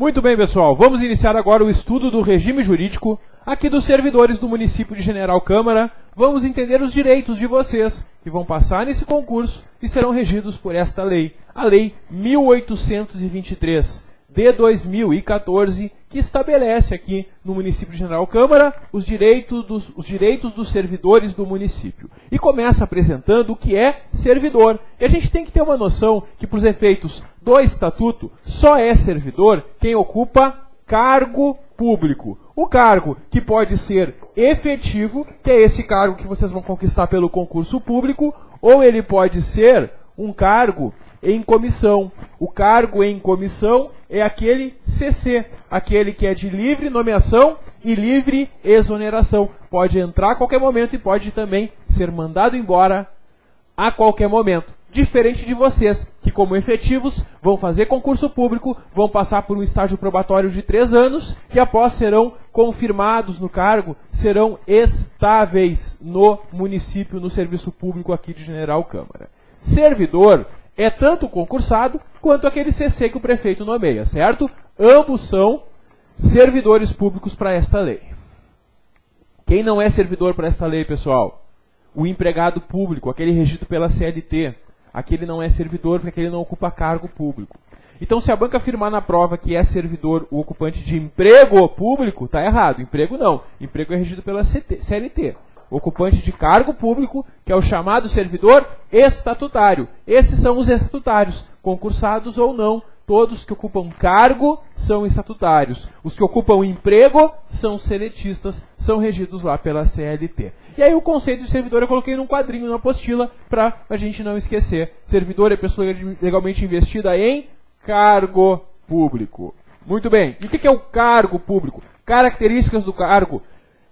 Muito bem, pessoal, vamos iniciar agora o estudo do regime jurídico aqui dos servidores do município de General Câmara. Vamos entender os direitos de vocês que vão passar nesse concurso e serão regidos por esta lei, a Lei 1823 de 2014, que estabelece aqui no município de General Câmara os direitos dos servidores do município. E começa apresentando o que é servidor. E a gente tem que ter uma noção que, para os efeitos do Estatuto, só é servidor quem ocupa cargo público. O cargo que pode ser efetivo, que é esse cargo que vocês vão conquistar pelo concurso público, ou ele pode ser um cargo em comissão. O cargo em comissão é aquele CC, aquele que é de livre nomeação e livre exoneração. Pode entrar a qualquer momento e pode também ser mandado embora a qualquer momento. Diferente de vocês, que como efetivos vão fazer concurso público, vão passar por um estágio probatório de 3 anos e após serão confirmados no cargo, serão estáveis no município, no serviço público aqui de General Câmara. Servidor é tanto o concursado quanto aquele CC que o prefeito nomeia, certo? Ambos são servidores públicos para esta lei. Quem não é servidor para esta lei, pessoal? O empregado público, aquele regido pela CLT. Aquele não é servidor porque ele não ocupa cargo público. Então, se a banca afirmar na prova que é servidor o ocupante de emprego público, está errado. Emprego não. Emprego é regido pela CLT. Ocupante de cargo público, que é o chamado servidor estatutário. Esses são os estatutários, concursados ou não. Todos que ocupam cargo são estatutários. Os que ocupam emprego são seletistas, são regidos lá pela CLT. E aí o conceito de servidor eu coloquei num quadrinho na apostila para a gente não esquecer. Servidor é pessoa legalmente investida em cargo público. Muito bem. E o que é o cargo público? Características do cargo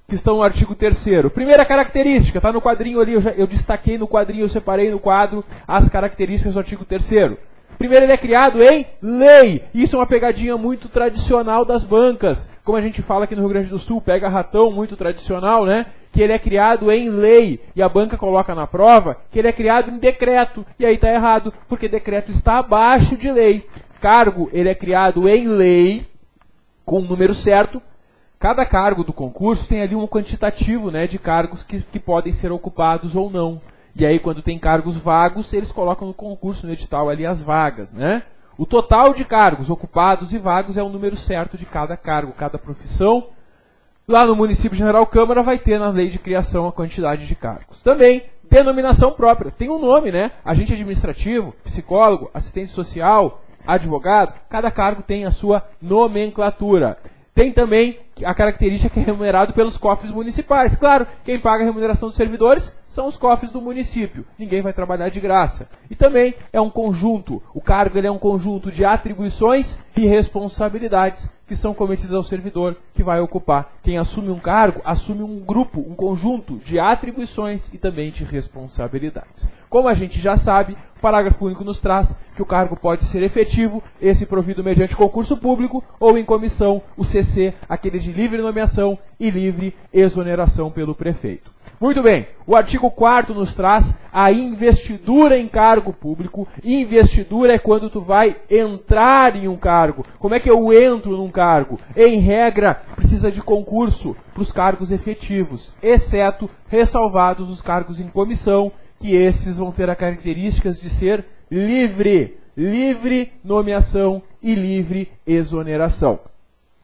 que estão no artigo 3º. Primeira característica, está no quadrinho ali, eu destaquei no quadrinho, eu separei no quadro as características do artigo 3º. Primeiro, ele é criado em lei. Isso é uma pegadinha muito tradicional das bancas. Como a gente fala aqui no Rio Grande do Sul, pega ratão, muito tradicional, né? Que ele é criado em lei. E a banca coloca na prova que ele é criado em decreto. E aí está errado, porque decreto está abaixo de lei. Cargo, ele é criado em lei, com o número certo. Cada cargo do concurso tem ali um quantitativo, né, de cargos que podem ser ocupados ou não. E aí, quando tem cargos vagos, eles colocam no concurso, no edital, ali as vagas, né? O total de cargos ocupados e vagos é o número certo de cada cargo, cada profissão. Lá no município de General Câmara vai ter na lei de criação a quantidade de cargos. Também, denominação própria. Tem um nome, né? Agente administrativo, psicólogo, assistente social, advogado. Cada cargo tem a sua nomenclatura. Tem também a característica que é remunerado pelos cofres municipais. Claro, quem paga a remuneração dos servidores são os cofres do município. Ninguém vai trabalhar de graça. E também é um conjunto, o cargo ele é um conjunto de atribuições e responsabilidades que são cometidas ao servidor que vai ocupar. Quem assume um cargo, assume um grupo, um conjunto de atribuições e também de responsabilidades. Como a gente já sabe, o parágrafo único nos traz que o cargo pode ser efetivo, esse provido mediante concurso público ou em comissão, o CC, aquele de livre nomeação e livre exoneração pelo prefeito. Muito bem, o artigo 4º nos traz a investidura em cargo público. Investidura é quando tu vai entrar em um cargo. Como é que eu entro num cargo? Em regra, precisa de concurso para os cargos efetivos, exceto ressalvados os cargos em comissão, que esses vão ter as características de ser livre nomeação e livre exoneração.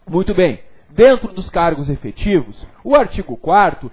Muito bem. Dentro dos cargos efetivos, o artigo 4º,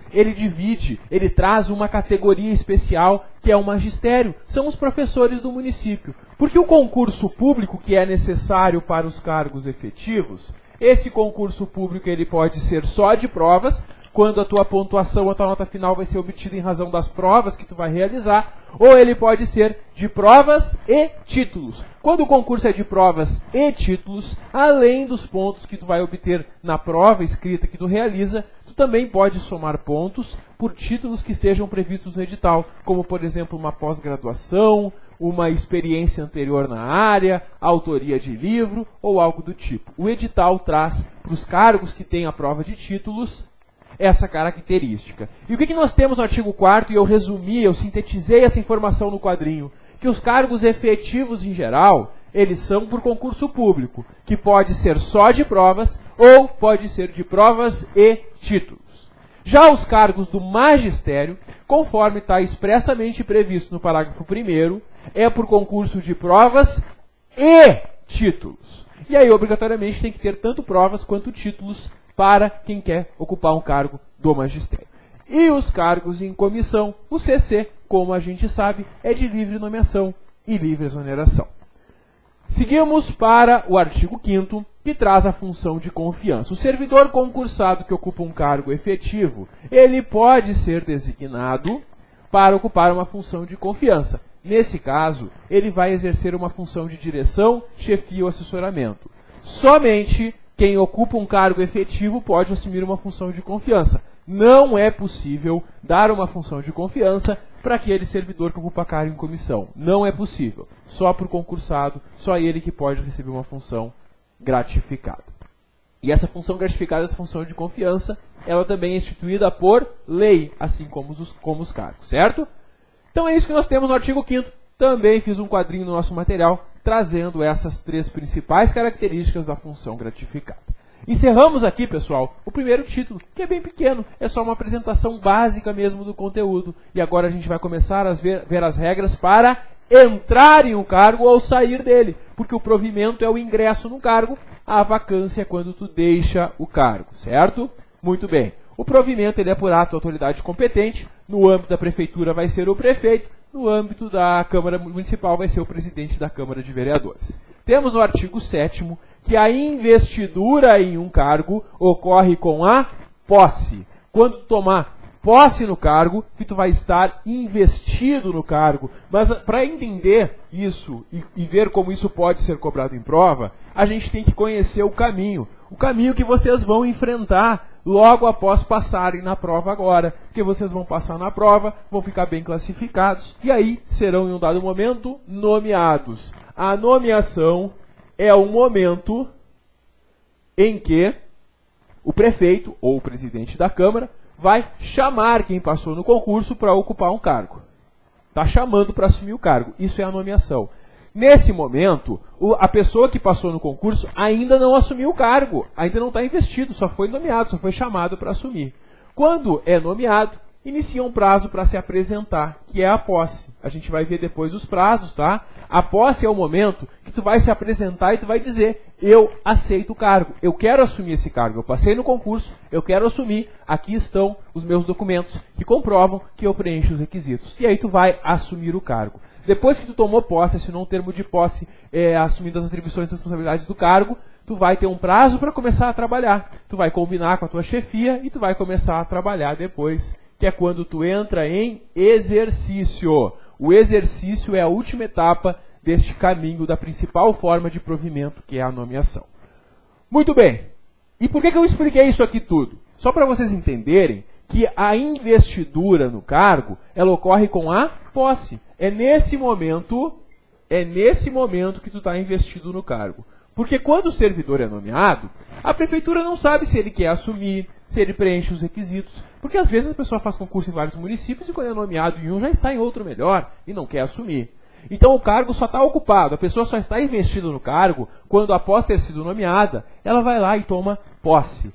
ele traz uma categoria especial, que é o magistério. São os professores do município. Porque o concurso público que é necessário para os cargos efetivos, esse concurso público ele pode ser só de provas, quando a tua pontuação, a tua nota final vai ser obtida em razão das provas que tu vai realizar, ou ele pode ser de provas e títulos. Quando o concurso é de provas e títulos, além dos pontos que tu vai obter na prova escrita que tu realiza, tu também pode somar pontos por títulos que estejam previstos no edital, como por exemplo uma pós-graduação, uma experiência anterior na área, autoria de livro ou algo do tipo. O edital traz para os cargos que têm a prova de títulos essa característica. E o que nós temos no artigo 4º, e eu sintetizei essa informação no quadrinho, que os cargos efetivos em geral, Eles são por concurso público, que pode ser só de provas ou pode ser de provas e títulos. Já os cargos do magistério, conforme está expressamente previsto no parágrafo 1º, é por concurso de provas e títulos. E aí, obrigatoriamente, tem que ter tanto provas quanto títulos para quem quer ocupar um cargo do magistério. E os cargos em comissão, o CC, como a gente sabe, é de livre nomeação e livre exoneração. Seguimos para o artigo 5º, que traz a função de confiança. O servidor concursado que ocupa um cargo efetivo, ele pode ser designado para ocupar uma função de confiança. Nesse caso, ele vai exercer uma função de direção, chefia ou assessoramento. Somente quem ocupa um cargo efetivo pode assumir uma função de confiança. Não é possível dar uma função de confiança para aquele servidor que ocupa cargo em comissão. Não é possível. Só por concursado, só ele que pode receber uma função gratificada. E essa função gratificada, essa função de confiança, ela também é instituída por lei, assim como os cargos, certo? Então é isso que nós temos no artigo 5º. Também fiz um quadrinho no nosso material, trazendo essas 3 principais características da função gratificada. Encerramos aqui, pessoal, o primeiro título, que é bem pequeno, é só uma apresentação básica mesmo do conteúdo. E agora a gente vai começar a ver as regras para entrar em um cargo ou sair dele, porque o provimento é o ingresso no cargo, a vacância é quando tu deixa o cargo, certo? Muito bem. O provimento ele é por ato da autoridade competente, no âmbito da prefeitura vai ser o prefeito, no âmbito da Câmara Municipal vai ser o presidente da Câmara de Vereadores. Temos no artigo 7º que a investidura em um cargo ocorre com a posse. Quando tu tomar posse no cargo, que tu vai estar investido no cargo. Mas para entender isso e ver como isso pode ser cobrado em prova, a gente tem que conhecer o caminho que vocês vão enfrentar logo após passarem na prova agora. Porque vocês vão passar na prova, vão ficar bem classificados, e aí serão em um dado momento nomeados. A nomeação é o momento em que o prefeito ou o presidente da Câmara vai chamar quem passou no concurso para ocupar um cargo. Está chamando para assumir o cargo. Isso é a nomeação. Nesse momento, a pessoa que passou no concurso ainda não assumiu o cargo, ainda não está investido, só foi nomeado, só foi chamado para assumir. Quando é nomeado, inicia um prazo para se apresentar, que é a posse. A gente vai ver depois os prazos, tá? A posse é o momento que tu vai se apresentar e tu vai dizer: eu aceito o cargo, eu quero assumir esse cargo, eu passei no concurso, eu quero assumir, aqui estão os meus documentos que comprovam que eu preencho os requisitos. E aí tu vai assumir o cargo. Depois que tu tomou posse, assinou um termo de posse, assumindo as atribuições e responsabilidades do cargo, tu vai ter um prazo para começar a trabalhar. Tu vai combinar com a tua chefia e tu vai começar a trabalhar depois, que é quando tu entra em exercício. O exercício é a última etapa deste caminho da principal forma de provimento, que é a nomeação. Muito bem. E por que eu expliquei isso aqui tudo? Só para vocês entenderem que a investidura no cargo, ela ocorre com a posse. É nesse momento que tu está investido no cargo. Porque quando o servidor é nomeado, a prefeitura não sabe se ele quer assumir, se ele preenche os requisitos. Porque às vezes a pessoa faz concurso em vários municípios e quando é nomeado em um já está em outro melhor e não quer assumir. Então o cargo só está ocupado, a pessoa só está investida no cargo quando, após ter sido nomeada, ela vai lá e toma posse.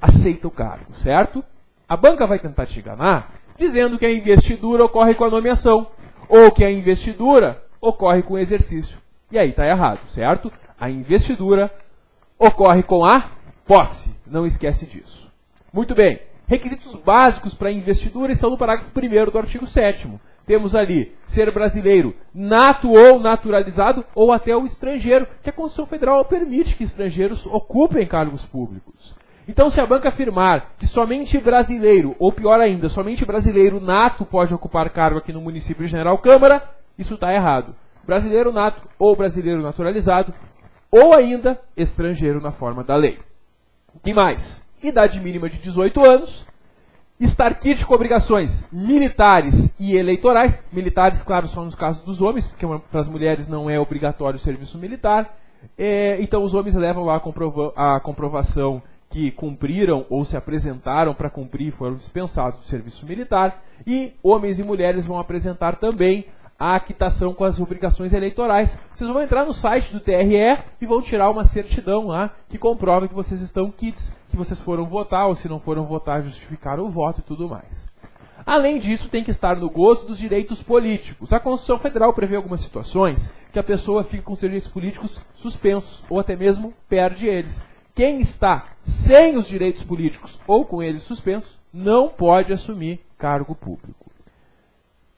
Aceita o cargo, certo? A banca vai tentar te enganar dizendo que a investidura ocorre com a nomeação ou que a investidura ocorre com o exercício. E aí está errado, certo? A investidura ocorre com a posse. Não esquece disso. Muito bem. Requisitos básicos para a investidura estão no parágrafo 1º do artigo 7º. Temos ali ser brasileiro nato ou naturalizado ou até o estrangeiro, que a Constituição Federal permite que estrangeiros ocupem cargos públicos. Então, se a banca afirmar que somente brasileiro, ou pior ainda, somente brasileiro nato pode ocupar cargo aqui no município de General Câmara, isso está errado. Brasileiro nato ou brasileiro naturalizado, ou ainda estrangeiro na forma da lei. O que mais? Idade mínima de 18 anos, estar quite com obrigações militares e eleitorais. Militares, claro, só nos casos dos homens, porque para as mulheres não é obrigatório o serviço militar. Então, os homens levam lá a comprovação que cumpriram ou se apresentaram para cumprir e foram dispensados do serviço militar. E homens e mulheres vão apresentar também a quitação com as obrigações eleitorais. Vocês vão entrar no site do TRE e vão tirar uma certidão lá que comprova que vocês estão quites, que vocês foram votar, ou se não foram votar, justificaram o voto e tudo mais. Além disso, tem que estar no gozo dos direitos políticos. A Constituição Federal prevê algumas situações que a pessoa fica com seus direitos políticos suspensos, ou até mesmo perde eles. Quem está sem os direitos políticos ou com eles suspensos, não pode assumir cargo público.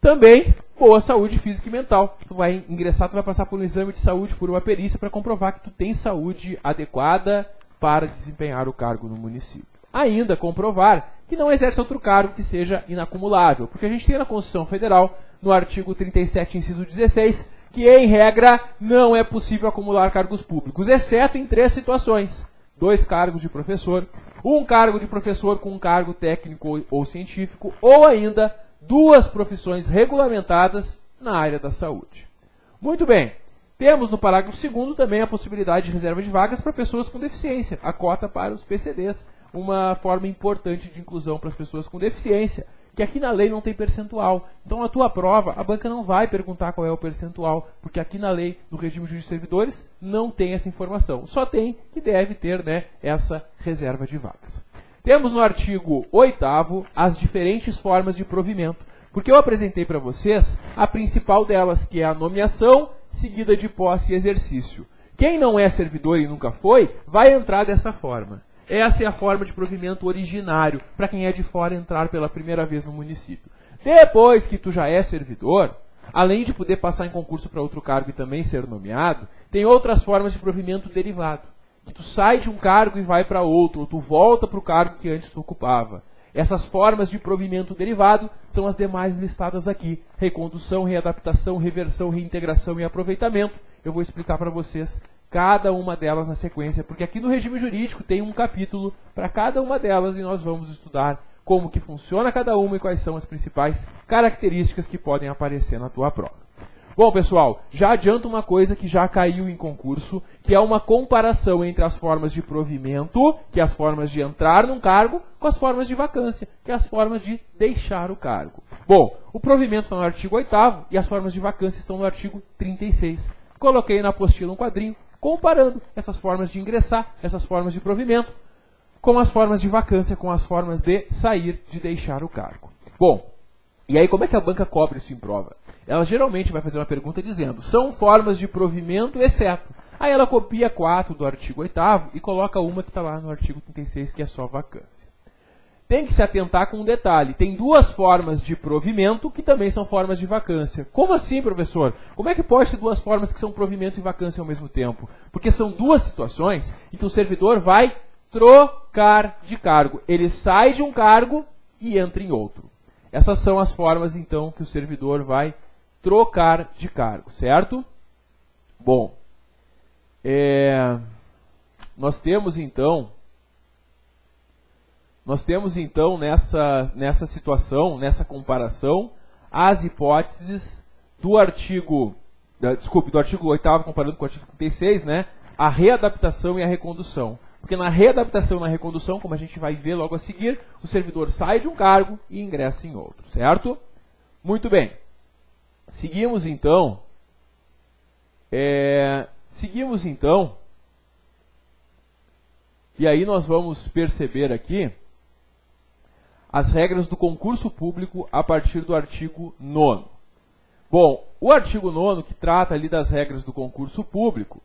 Também, boa saúde física e mental. Tu vai ingressar, tu vai passar por um exame de saúde, por uma perícia, para comprovar que tu tem saúde adequada para desempenhar o cargo no município. Ainda comprovar que não exerce outro cargo que seja inacumulável, porque a gente tem na Constituição Federal, no artigo 37, inciso 16, que em regra não é possível acumular cargos públicos, exceto em 3 situações: 2 cargos de professor, 1 cargo de professor com um cargo técnico ou científico, ou ainda 2 profissões regulamentadas na área da saúde. Muito bem, temos no parágrafo 2º também a possibilidade de reserva de vagas para pessoas com deficiência, a cota para os PCDs, uma forma importante de inclusão para as pessoas com deficiência, que aqui na lei não tem percentual. Então, na tua prova, a banca não vai perguntar qual é o percentual, porque aqui na lei, no regime jurídico de servidores, não tem essa informação. Só tem que deve ter, né, essa reserva de vagas. Temos no artigo 8º as diferentes formas de provimento, porque eu apresentei para vocês a principal delas, que é a nomeação, seguida de posse e exercício. Quem não é servidor e nunca foi, vai entrar dessa forma. Essa é a forma de provimento originário, para quem é de fora entrar pela primeira vez no município. Depois que tu já é servidor, além de poder passar em concurso para outro cargo e também ser nomeado, tem outras formas de provimento derivado. Que tu sai de um cargo e vai para outro, ou tu volta para o cargo que antes tu ocupava. Essas formas de provimento derivado são as demais listadas aqui: recondução, readaptação, reversão, reintegração e aproveitamento. Eu vou explicar para vocês cada uma delas na sequência, porque aqui no regime jurídico tem um capítulo para cada uma delas e nós vamos estudar como que funciona cada uma e quais são as principais características que podem aparecer na tua prova. Bom, pessoal, já adianto uma coisa que já caiu em concurso, que é uma comparação entre as formas de provimento, que é as formas de entrar num cargo, com as formas de vacância, que é as formas de deixar o cargo. Bom, o provimento está no artigo 8º e as formas de vacância estão no artigo 36. Coloquei na apostila um quadrinho comparando essas formas de ingressar, essas formas de provimento, com as formas de vacância, com as formas de sair, de deixar o cargo. Bom, e aí como é que a banca cobre isso em prova? Ela geralmente vai fazer uma pergunta dizendo: são formas de provimento exceto. Aí ela copia 4 do artigo 8º e coloca uma que está lá no artigo 36, que é só vacância. Tem que se atentar com um detalhe: tem 2 formas de provimento que também são formas de vacância. Como assim, professor? Como é que pode ter 2 formas que são provimento e vacância ao mesmo tempo? Porque são 2 situações em que o servidor vai trocar de cargo. Ele sai de um cargo e entra em outro. Essas são as formas, então, que o servidor vai trocar de cargo, certo? Bom, nós temos então nessa situação, nessa comparação, as hipóteses do artigo 8º comparando com o artigo 36, né? A readaptação e a recondução. Porque na readaptação e na recondução, como a gente vai ver logo a seguir, o servidor sai de um cargo e ingressa em outro, certo? Muito bem. Seguimos então, e aí nós vamos perceber aqui as regras do concurso público a partir do artigo 9º. Bom, o artigo 9º, que trata ali das regras do concurso público,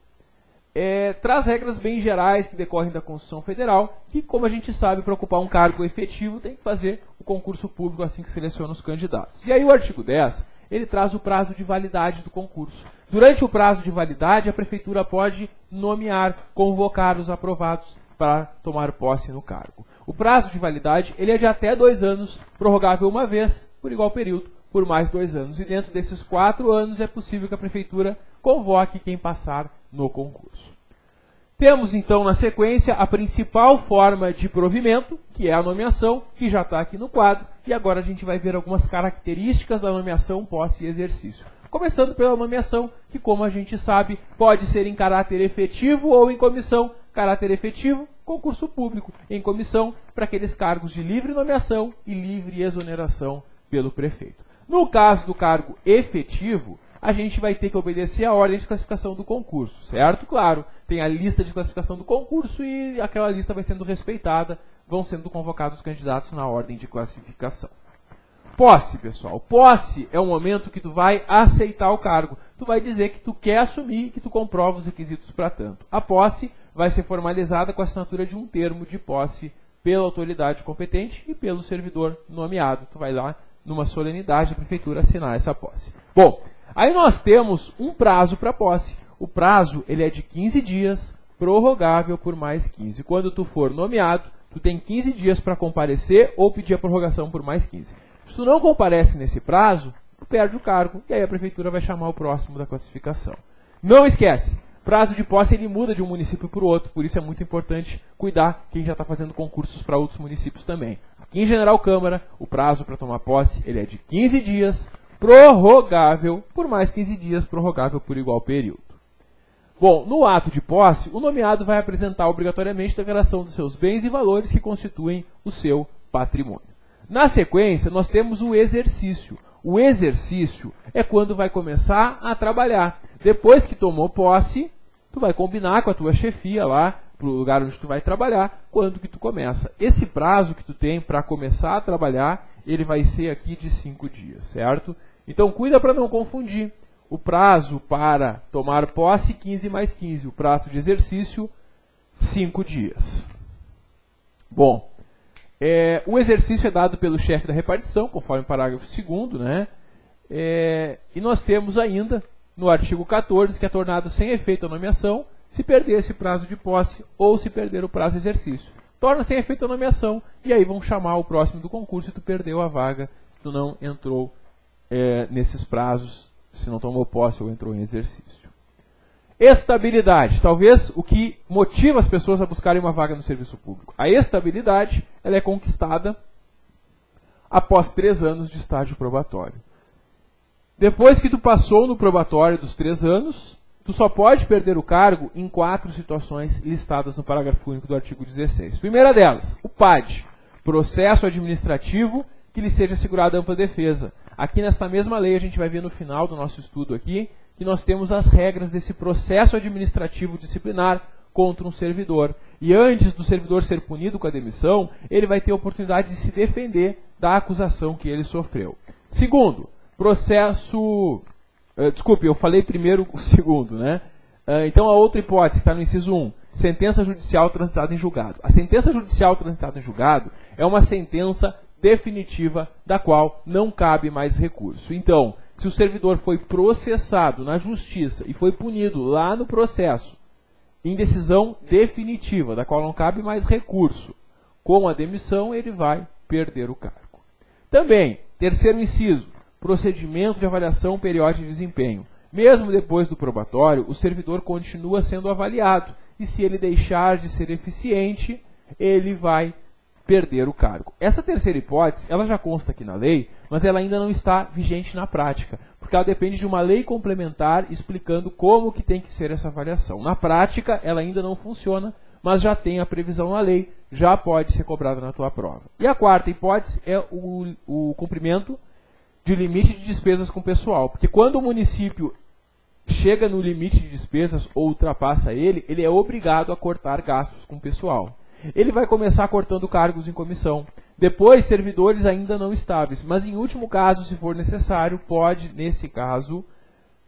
traz regras bem gerais que decorrem da Constituição Federal, que, como a gente sabe, para ocupar um cargo efetivo tem que fazer o concurso público assim que seleciona os candidatos. E aí o artigo 10, ele traz o prazo de validade do concurso. Durante o prazo de validade, a prefeitura pode nomear, convocar os aprovados para tomar posse no cargo. O prazo de validade ele é de até 2 anos, prorrogável uma vez, por igual período, por mais 2 anos. E dentro desses 4 anos é possível que a prefeitura convoque quem passar no concurso. Temos então na sequência a principal forma de provimento, que é a nomeação, que já está aqui no quadro, e agora a gente vai ver algumas características da nomeação, posse e exercício. Começando pela nomeação, que como a gente sabe, pode ser em caráter efetivo ou em comissão. Caráter efetivo, concurso público. Em comissão, para aqueles cargos de livre nomeação e livre exoneração pelo prefeito. No caso do cargo efetivo, a gente vai ter que obedecer a ordem de classificação do concurso, certo? Claro, tem a lista de classificação do concurso e aquela lista vai sendo respeitada, vão sendo convocados os candidatos na ordem de classificação. Posse, pessoal. Posse é o momento que tu vai aceitar o cargo. Tu vai dizer que tu quer assumir e que tu comprova os requisitos para tanto. A posse vai ser formalizada com a assinatura de um termo de posse pela autoridade competente e pelo servidor nomeado. Tu vai lá numa solenidade da prefeitura assinar essa posse. Bom, aí nós temos um prazo para posse. O prazo ele é de 15 dias, prorrogável por mais 15. Quando tu for nomeado, tu tem 15 dias para comparecer ou pedir a prorrogação por mais 15. Se tu não comparece nesse prazo, tu perde o cargo e aí a prefeitura vai chamar o próximo da classificação. Não esquece, prazo de posse ele muda de um município para o outro, por isso é muito importante cuidar quem já está fazendo concursos para outros municípios também. Aqui em General Câmara, o prazo para tomar posse ele é de 15 dias, prorrogável por mais 15 dias, prorrogável por igual período. Bom, no ato de posse, o nomeado vai apresentar obrigatoriamente a declaração dos seus bens e valores que constituem o seu patrimônio. Na sequência, nós temos o exercício. O exercício é quando vai começar a trabalhar. Depois que tomou posse, tu vai combinar com a tua chefia lá, para o lugar onde tu vai trabalhar, quando que tu começa. Esse prazo que tu tem para começar a trabalhar, ele vai ser aqui de 5 dias, certo? Então, cuida para não confundir. O prazo para tomar posse, 15 mais 15. O prazo de exercício, 5 dias. Bom, o exercício é dado pelo chefe da repartição, conforme o parágrafo 2º, né? E nós temos ainda, no artigo 14, que é tornado sem efeito a nomeação, se perder esse prazo de posse ou se perder o prazo de exercício. Torna sem efeito a nomeação e aí vão chamar o próximo do concurso e tu perdeu a vaga se tu não entrou nesses prazos, se não tomou posse ou entrou em exercício. Estabilidade. Talvez o que motiva as pessoas a buscarem uma vaga no serviço público. A estabilidade ela é conquistada após 3 anos de estágio probatório. Depois que tu passou no probatório dos 3 anos, tu só pode perder o cargo em 4 situações listadas no parágrafo único do artigo 16. Primeira delas, o PAD, processo administrativo que lhe seja assegurada ampla defesa. Aqui nesta mesma lei a gente vai ver no final do nosso estudo aqui que nós temos as regras desse processo administrativo disciplinar contra um servidor. E antes do servidor ser punido com a demissão, ele vai ter a oportunidade de se defender da acusação que ele sofreu. Segundo, processo... Desculpe, eu falei primeiro o segundo, né? Então a outra hipótese que está no inciso 1, sentença judicial transitada em julgado. A sentença judicial transitada em julgado é uma sentença definitiva da qual não cabe mais recurso. Então, se o servidor foi processado na justiça e foi punido lá no processo, em decisão definitiva, da qual não cabe mais recurso, com a demissão ele vai perder o cargo. Também, terceiro inciso, procedimento de avaliação periódica de desempenho. Mesmo depois do probatório, o servidor continua sendo avaliado e se ele deixar de ser eficiente, ele vai perder o cargo. Essa terceira hipótese, ela já consta aqui na lei, mas ela ainda não está vigente na prática, porque ela depende de uma lei complementar explicando como que tem que ser essa avaliação. Na prática, ela ainda não funciona, mas já tem a previsão na lei, já pode ser cobrada na tua prova. E a quarta hipótese é o cumprimento de limite de despesas com pessoal, porque quando o município chega no limite de despesas ou ultrapassa ele, ele é obrigado a cortar gastos com pessoal. Ele vai começar cortando cargos em comissão. Depois, servidores ainda não estáveis. Mas, em último caso, se for necessário, pode, nesse caso,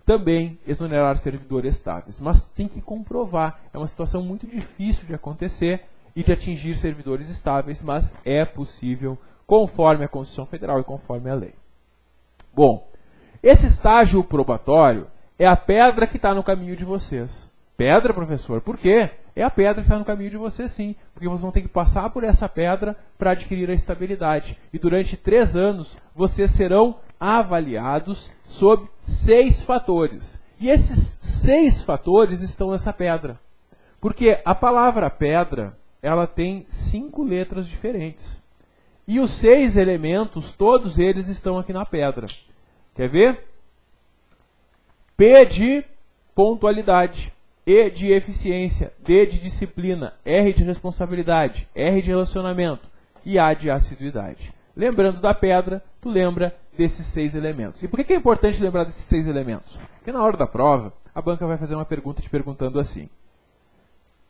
também exonerar servidores estáveis. Mas tem que comprovar. É uma situação muito difícil de acontecer e de atingir servidores estáveis, mas é possível, conforme a Constituição Federal e conforme a lei. Bom, esse estágio probatório é a pedra que está no caminho de vocês. Pedra, professor? Por quê? É a pedra que está no caminho de vocês, sim. Porque vocês vão ter que passar por essa pedra para adquirir a estabilidade. E durante 3 anos, vocês serão avaliados sob 6 fatores. E esses 6 fatores estão nessa pedra. Porque a palavra pedra, ela tem 5 letras diferentes. E os 6 elementos, todos eles estão aqui na pedra. Quer ver? P de pontualidade. E de eficiência, D de disciplina, R de responsabilidade, R de relacionamento e A de assiduidade. Lembrando da pedra, tu lembra desses 6 elementos. E por que é importante lembrar desses 6 elementos? Porque na hora da prova, a banca vai fazer uma pergunta te perguntando assim: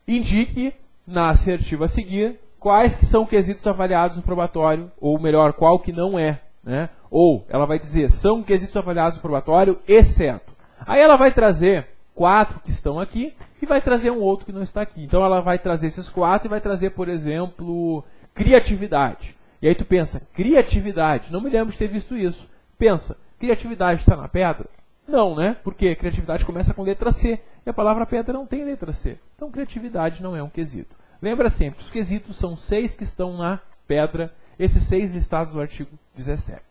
indique na assertiva a seguir quais que são quesitos avaliados no probatório, ou melhor, qual que não é, né? Ou ela vai dizer, são quesitos avaliados no probatório, exceto. Aí ela vai trazer 4 que estão aqui e vai trazer um outro que não está aqui. Então ela vai trazer esses 4 e vai trazer, por exemplo, criatividade. E aí tu pensa, criatividade, não me lembro de ter visto isso. Pensa, criatividade está na pedra? Não, né? Porque criatividade começa com letra C. E a palavra pedra não tem letra C. Então criatividade não é um quesito. Lembra sempre, os quesitos são 6 que estão na pedra. Esses 6 listados no artigo 17.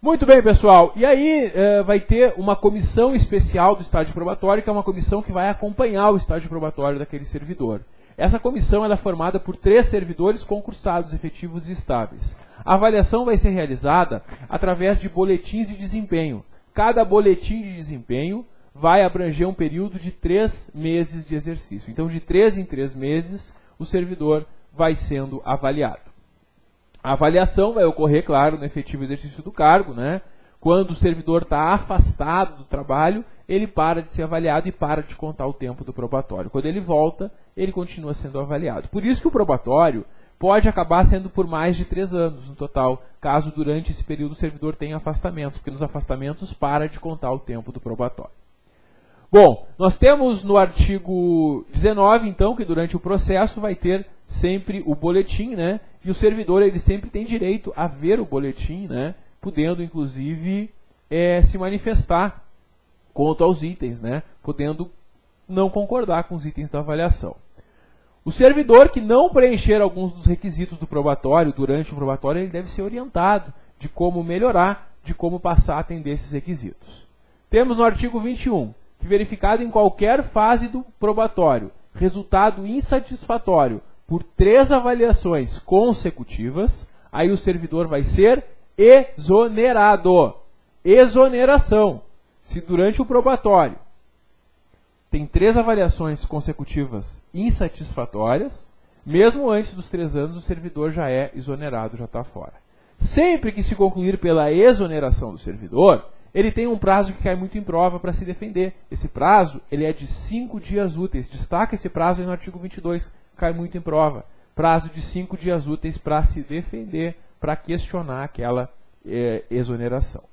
Muito bem, pessoal. E aí vai ter uma comissão especial do estágio probatório, que é uma comissão que vai acompanhar o estágio probatório daquele servidor. Essa comissão ela é formada por 3 servidores concursados, efetivos e estáveis. A avaliação vai ser realizada através de boletins de desempenho. Cada boletim de desempenho vai abranger um período de 3 meses de exercício. Então, de 3 em 3 meses, o servidor vai sendo avaliado. A avaliação vai ocorrer, claro, no efetivo exercício do cargo, né? Quando o servidor está afastado do trabalho, ele para de ser avaliado e para de contar o tempo do probatório. Quando ele volta, ele continua sendo avaliado. Por isso que o probatório pode acabar sendo por mais de 3 anos no total, caso durante esse período o servidor tenha afastamentos, porque nos afastamentos para de contar o tempo do probatório. Bom, nós temos no artigo 19, então, que durante o processo vai ter sempre o boletim, né? E o servidor ele sempre tem direito a ver o boletim, né? Podendo, inclusive, se manifestar quanto aos itens, né? Podendo não concordar com os itens da avaliação. O servidor que não preencher alguns dos requisitos do probatório, durante o probatório, ele deve ser orientado de como melhorar, de como passar a atender esses requisitos. Temos no artigo 21, que verificado em qualquer fase do probatório, resultado insatisfatório por 3 avaliações consecutivas, aí o servidor vai ser exonerado. Exoneração. Se durante o probatório tem 3 avaliações consecutivas insatisfatórias, mesmo antes dos 3 anos, o servidor já é exonerado, já está fora. Sempre que se concluir pela exoneração do servidor, ele tem um prazo que cai muito em prova para se defender. Esse prazo ele é de 5 dias úteis. Destaca esse prazo aí no artigo 22, cai muito em prova. Prazo de 5 dias úteis para se defender, para questionar aquela exoneração.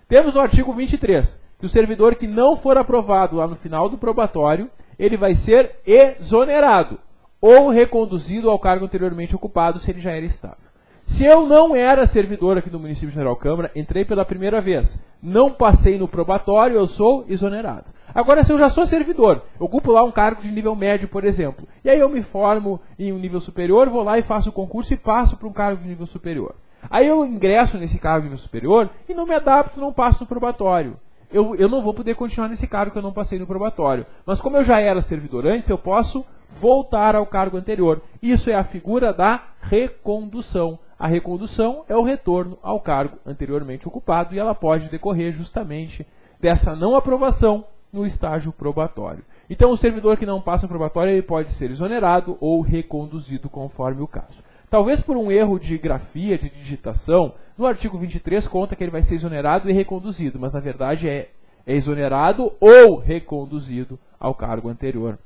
Temos no artigo 23, que o servidor que não for aprovado lá no final do probatório, ele vai ser exonerado ou reconduzido ao cargo anteriormente ocupado se ele já era estável. Se eu não era servidor aqui do município de General Câmara, entrei pela primeira vez, não passei no probatório, eu sou exonerado. Agora, se eu já sou servidor, ocupo lá um cargo de nível médio, por exemplo, e aí eu me formo em um nível superior, vou lá e faço o concurso e passo para um cargo de nível superior. Aí eu ingresso nesse cargo de nível superior e não me adapto, não passo no probatório. Eu não vou poder continuar nesse cargo que eu não passei no probatório. Mas como eu já era servidor antes, eu posso voltar ao cargo anterior. Isso é a figura da recondução. A recondução é o retorno ao cargo anteriormente ocupado e ela pode decorrer justamente dessa não aprovação no estágio probatório. Então, o servidor que não passa no probatório ele pode ser exonerado ou reconduzido conforme o caso. Talvez por um erro de grafia, de digitação, no artigo 23 conta que ele vai ser exonerado e reconduzido, mas na verdade é exonerado ou reconduzido ao cargo anterior,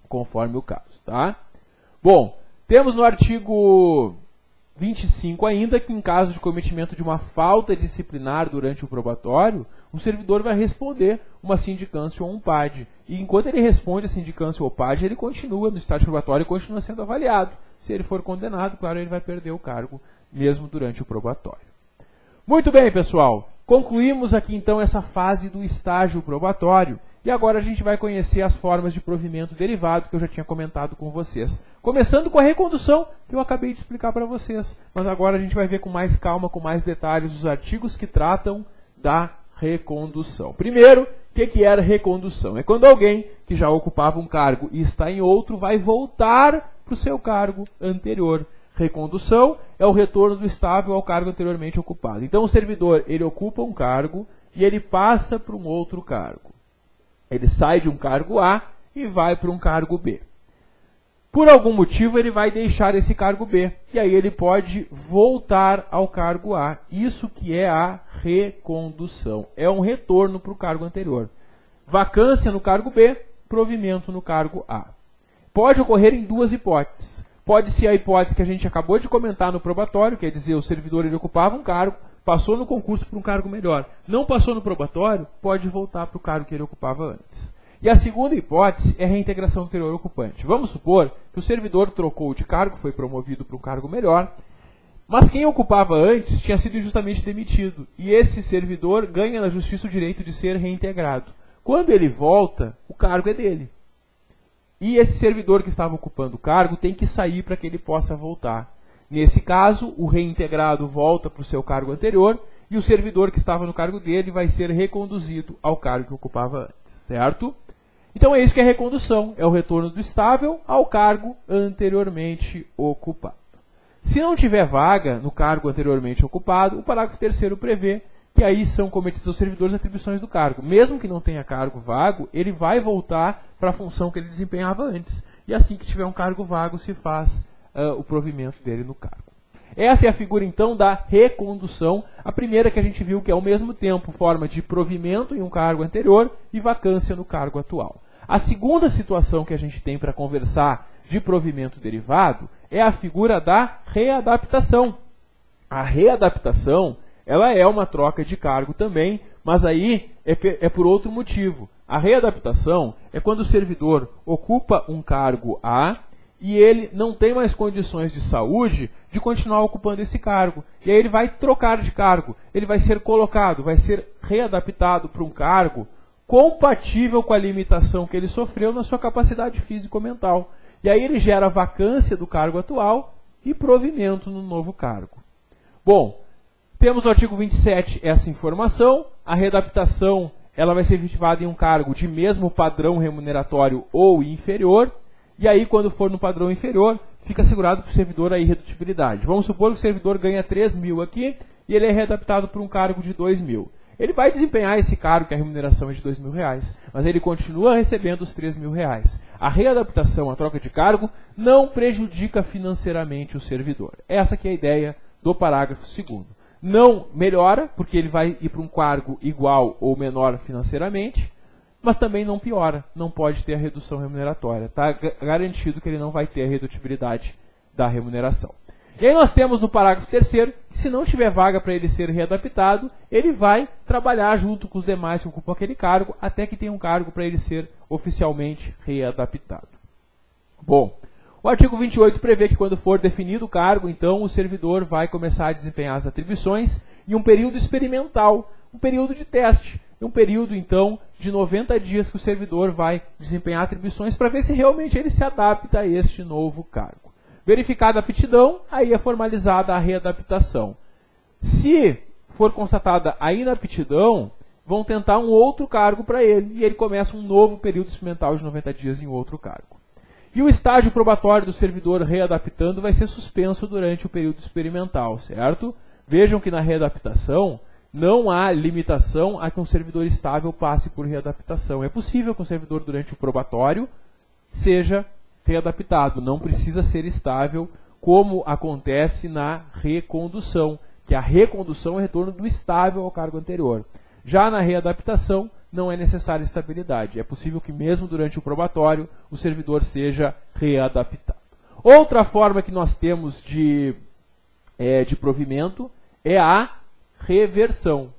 conforme o caso. Tá? Bom, temos no artigo 25 ainda que em caso de cometimento de uma falta disciplinar durante o probatório, o servidor vai responder uma sindicância ou um PAD. E enquanto ele responde a sindicância ou PAD, ele continua no estágio probatório e continua sendo avaliado. Se ele for condenado, claro, ele vai perder o cargo, mesmo durante o probatório. Muito bem, pessoal. Concluímos aqui, então, essa fase do estágio probatório. E agora a gente vai conhecer as formas de provimento derivado que eu já tinha comentado com vocês. Começando com a recondução, que eu acabei de explicar para vocês. Mas agora a gente vai ver com mais calma, com mais detalhes, os artigos que tratam da recondução. Primeiro, o que é recondução? É quando alguém que já ocupava um cargo e está em outro vai voltar para o seu cargo anterior. Recondução é o retorno do estável ao cargo anteriormente ocupado. Então o servidor ele ocupa um cargo e ele passa para um outro cargo. Ele sai de um cargo A e vai para um cargo B. Por algum motivo ele vai deixar esse cargo B, e aí ele pode voltar ao cargo A. Isso que é a recondução, é um retorno para o cargo anterior. Vacância no cargo B, provimento no cargo A. Pode ocorrer em duas hipóteses. Pode ser a hipótese que a gente acabou de comentar no probatório, quer dizer, o servidor ele ocupava um cargo, passou no concurso para um cargo melhor. Não passou no probatório, pode voltar para o cargo que ele ocupava antes. E a segunda hipótese é a reintegração anterior ocupante. Vamos supor que o servidor trocou de cargo, foi promovido para um cargo melhor, mas quem ocupava antes tinha sido injustamente demitido. E esse servidor ganha na justiça o direito de ser reintegrado. Quando ele volta, o cargo é dele. E esse servidor que estava ocupando o cargo tem que sair para que ele possa voltar. Nesse caso, o reintegrado volta para o seu cargo anterior e o servidor que estava no cargo dele vai ser reconduzido ao cargo que ocupava antes, certo? Então é isso que é recondução, é o retorno do estável ao cargo anteriormente ocupado. Se não tiver vaga no cargo anteriormente ocupado, o parágrafo 3º prevê que aí são cometidos aos servidores atribuições do cargo. Mesmo que não tenha cargo vago, ele vai voltar para a função que ele desempenhava antes. E assim que tiver um cargo vago, se faz o provimento dele no cargo. Essa é a figura, então, da recondução. A primeira que a gente viu que é, ao mesmo tempo, forma de provimento em um cargo anterior e vacância no cargo atual. A segunda situação que a gente tem para conversar de provimento derivado é a figura da readaptação. A readaptação, ela é uma troca de cargo também, mas aí é por outro motivo. A readaptação é quando o servidor ocupa um cargo A e ele não tem mais condições de saúde de continuar ocupando esse cargo. E aí ele vai trocar de cargo, ele vai ser colocado, vai ser readaptado para um cargo compatível com a limitação que ele sofreu na sua capacidade físico-mental. E aí ele gera vacância do cargo atual e provimento no novo cargo. Bom, temos no artigo 27 essa informação. A readaptação ela vai ser efetivada em um cargo de mesmo padrão remuneratório ou inferior. E aí, quando for no padrão inferior, fica assegurado para o servidor a irredutibilidade. Vamos supor que o servidor ganha 3.000 aqui e ele é readaptado para um cargo de 2.000. Ele vai desempenhar esse cargo, que a remuneração é de R$2.000, mas ele continua recebendo os R$3.000. A readaptação, a troca de cargo, não prejudica financeiramente o servidor. Essa que é a ideia do parágrafo 2º. Não melhora, porque ele vai ir para um cargo igual ou menor financeiramente, mas também não piora, não pode ter a redução remuneratória. Está garantido que ele não vai ter a redutibilidade da remuneração. E aí nós temos no parágrafo 3º, que se não tiver vaga para ele ser readaptado, ele vai trabalhar junto com os demais que ocupam aquele cargo, até que tenha um cargo para ele ser oficialmente readaptado. Bom, o artigo 28 prevê que quando for definido o cargo, então o servidor vai começar a desempenhar as atribuições em um período experimental, um período de teste. Um período, então, de 90 dias que o servidor vai desempenhar atribuições para ver se realmente ele se adapta a este novo cargo. Verificada a aptidão, aí é formalizada a readaptação. Se for constatada a inaptidão, vão tentar um outro cargo para ele, e ele começa um novo período experimental de 90 dias em outro cargo. E o estágio probatório do servidor readaptando vai ser suspenso durante o período experimental, certo? Vejam que na readaptação não há limitação a que um servidor estável passe por readaptação. É possível que um servidor durante o probatório seja readaptado, não precisa ser estável, como acontece na recondução, que a recondução é o retorno do estável ao cargo anterior. Já na readaptação, não é necessária estabilidade. É possível que mesmo durante o probatório, o servidor seja readaptado. Outra forma que nós temos de provimento é a reversão.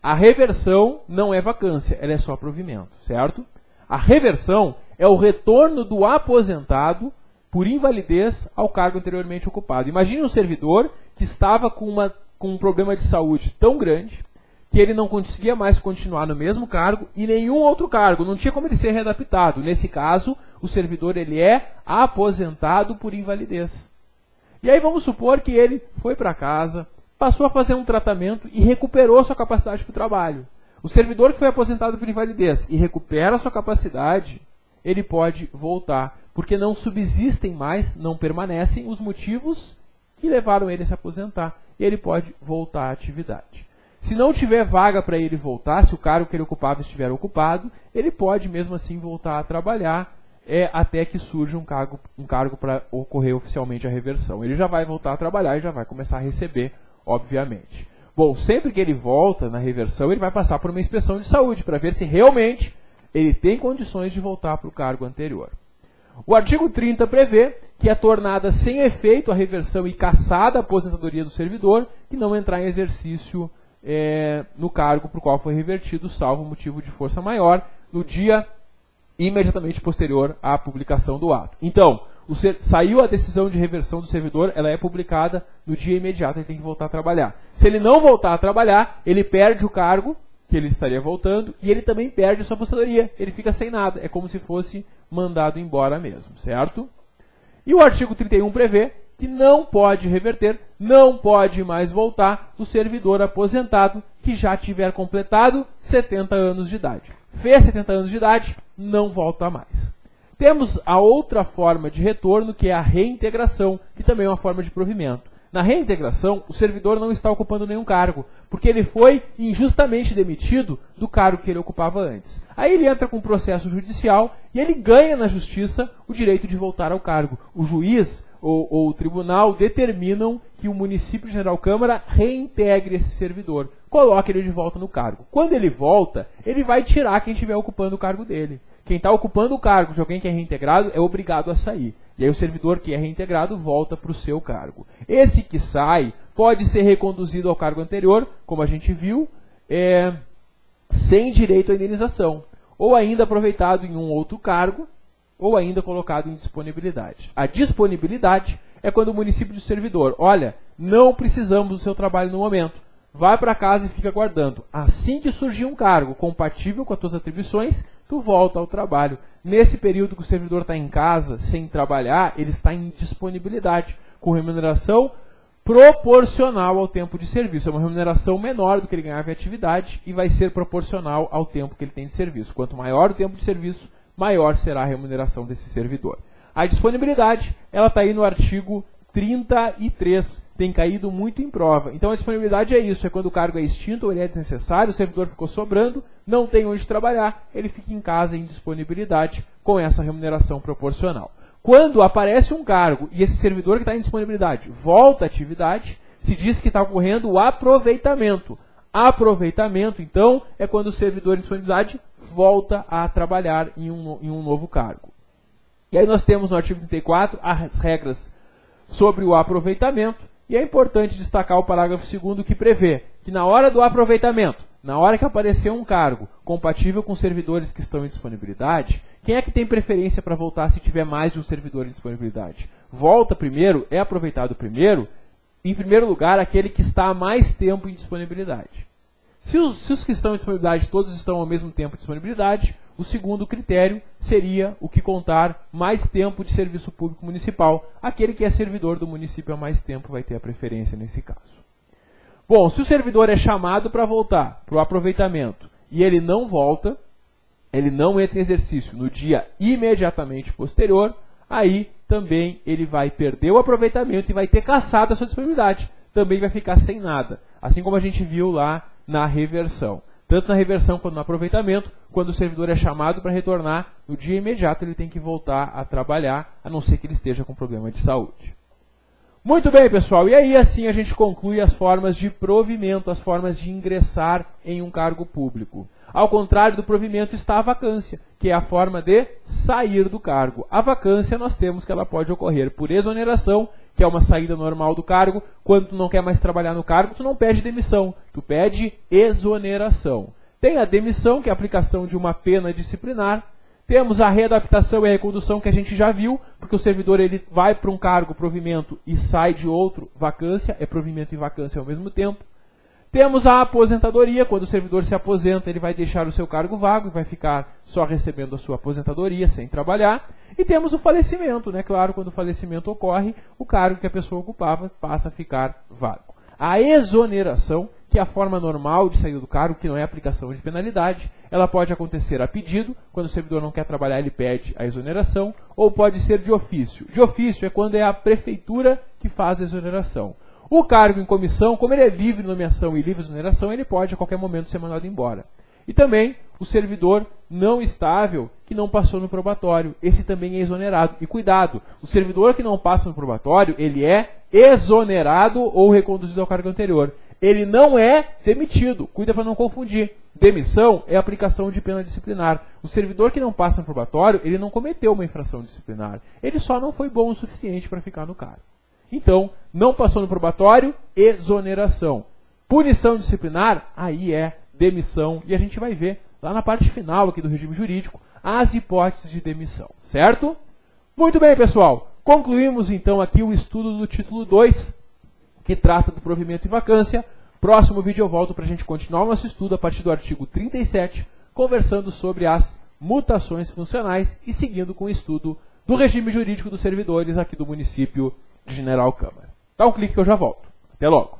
A reversão não é vacância, ela é só provimento, certo? A reversão é o retorno do aposentado por invalidez ao cargo anteriormente ocupado. Imagine um servidor que estava com um problema de saúde tão grande que ele não conseguia mais continuar no mesmo cargo e nenhum outro cargo, não tinha como ele ser readaptado. Nesse caso, o servidor ele é aposentado por invalidez. E aí vamos supor que ele foi para casa, passou a fazer um tratamento e recuperou sua capacidade para o trabalho. O servidor que foi aposentado por invalidez e recupera sua capacidade, ele pode voltar, porque não subsistem mais, não permanecem os motivos que levaram ele a se aposentar. E ele pode voltar à atividade. Se não tiver vaga para ele voltar, se o cargo que ele ocupava estiver ocupado, ele pode mesmo assim voltar a trabalhar até que surja um cargo para ocorrer oficialmente a reversão. Ele já vai voltar a trabalhar e já vai começar a receber, obviamente. Bom, sempre que ele volta na reversão, ele vai passar por uma inspeção de saúde para ver se realmente ele tem condições de voltar para o cargo anterior. O artigo 30 prevê que é tornada sem efeito a reversão e cassada a aposentadoria do servidor que não entrar em exercício no cargo para o qual foi revertido, salvo motivo de força maior, no dia imediatamente posterior à publicação do ato. Então, saiu a decisão de reversão do servidor, ela é publicada no dia imediato, ele tem que voltar a trabalhar. Se ele não voltar a trabalhar, ele perde o cargo que ele estaria voltando e ele também perde a sua aposentadoria, ele fica sem nada, é como se fosse mandado embora mesmo, certo? E o artigo 31 prevê que não pode reverter, não pode mais voltar o servidor aposentado que já tiver completado 70 anos de idade. Fez 70 anos de idade, não volta mais. Temos a outra forma de retorno, que é a reintegração, que também é uma forma de provimento. Na reintegração, o servidor não está ocupando nenhum cargo, porque ele foi injustamente demitido do cargo que ele ocupava antes. Aí ele entra com um processo judicial e ele ganha na justiça o direito de voltar ao cargo. O juiz ou o tribunal determinam que o município de General Câmara reintegre esse servidor, coloque ele de volta no cargo. Quando ele volta, ele vai tirar quem estiver ocupando o cargo dele. Quem está ocupando o cargo de alguém que é reintegrado é obrigado a sair. E aí o servidor que é reintegrado volta para o seu cargo. Esse que sai pode ser reconduzido ao cargo anterior, como a gente viu, sem direito à indenização. Ou ainda aproveitado em um outro cargo, ou ainda colocado em disponibilidade. A disponibilidade é quando o município diz ao servidor, olha, não precisamos do seu trabalho no momento. Vai para casa e fica aguardando. Assim que surgir um cargo compatível com as tuas atribuições, tu volta ao trabalho. Nesse período que o servidor está em casa, sem trabalhar, ele está em disponibilidade, com remuneração proporcional ao tempo de serviço. É uma remuneração menor do que ele ganhava em atividade e vai ser proporcional ao tempo que ele tem de serviço. Quanto maior o tempo de serviço, maior será a remuneração desse servidor. A disponibilidade, ela está aí no artigo 33, tem caído muito em prova. Então a disponibilidade é isso, é quando o cargo é extinto ou ele é desnecessário, o servidor ficou sobrando, não tem onde trabalhar, ele fica em casa em disponibilidade com essa remuneração proporcional. Quando aparece um cargo e esse servidor que está em disponibilidade volta à atividade, se diz que está ocorrendo o aproveitamento. Aproveitamento, então, é quando o servidor em disponibilidade volta a trabalhar em um novo cargo. E aí nós temos no artigo 34 as regras sobre o aproveitamento, e é importante destacar o parágrafo 2º que prevê que na hora do aproveitamento, na hora que aparecer um cargo compatível com servidores que estão em disponibilidade, quem é que tem preferência para voltar se tiver mais de um servidor em disponibilidade? Volta primeiro, é aproveitado primeiro, em primeiro lugar, aquele que está há mais tempo em disponibilidade. Se os que estão em disponibilidade todos estão ao mesmo tempo em disponibilidade, o segundo critério seria o que contar mais tempo de serviço público municipal. Aquele que é servidor do município há mais tempo vai ter a preferência nesse caso. Bom, se o servidor é chamado para voltar para o aproveitamento e ele não volta, ele não entra em exercício no dia imediatamente posterior, aí também ele vai perder o aproveitamento e vai ter cassado a sua disponibilidade. Também vai ficar sem nada. Assim como a gente viu lá na reversão. Tanto na reversão quanto no aproveitamento, quando o servidor é chamado para retornar, no dia imediato ele tem que voltar a trabalhar, a não ser que ele esteja com problema de saúde. Muito bem, pessoal. E aí, assim, a gente conclui as formas de provimento, as formas de ingressar em um cargo público. Ao contrário do provimento está a vacância, que é a forma de sair do cargo. A vacância nós temos que ela pode ocorrer por exoneração, que é uma saída normal do cargo. Quando tu não quer mais trabalhar no cargo, tu não pede demissão, tu pede exoneração. Tem a demissão, que é a aplicação de uma pena disciplinar. Temos a readaptação e a recondução, que a gente já viu, porque o servidor ele vai para um cargo, provimento, e sai de outro, vacância, é provimento e vacância ao mesmo tempo. Temos a aposentadoria, quando o servidor se aposenta, ele vai deixar o seu cargo vago e vai ficar só recebendo a sua aposentadoria, sem trabalhar. E temos o falecimento, né? Claro, quando o falecimento ocorre, o cargo que a pessoa ocupava passa a ficar vago. A exoneração, que é a forma normal de sair do cargo, que não é aplicação de penalidade, ela pode acontecer a pedido, quando o servidor não quer trabalhar, ele pede a exoneração, ou pode ser de ofício. De ofício é quando é a prefeitura que faz a exoneração. O cargo em comissão, como ele é livre nomeação e livre exoneração, ele pode a qualquer momento ser mandado embora. E também o servidor não estável que não passou no probatório. Esse também é exonerado. E cuidado, o servidor que não passa no probatório, ele é exonerado ou reconduzido ao cargo anterior. Ele não é demitido. Cuida para não confundir. Demissão é aplicação de pena disciplinar. O servidor que não passa no probatório, ele não cometeu uma infração disciplinar. Ele só não foi bom o suficiente para ficar no cargo. Então, não passou no probatório, exoneração. Punição disciplinar, aí é demissão. E a gente vai ver lá na parte final aqui do regime jurídico as hipóteses de demissão. Certo? Muito bem, pessoal. Concluímos então aqui o estudo do título 2, que trata do provimento e vacância. Próximo vídeo eu volto para a gente continuar o nosso estudo a partir do artigo 37, conversando sobre as mutações funcionais e seguindo com o estudo do regime jurídico dos servidores aqui do município de General Câmara. Dá um clique que eu já volto. Até logo.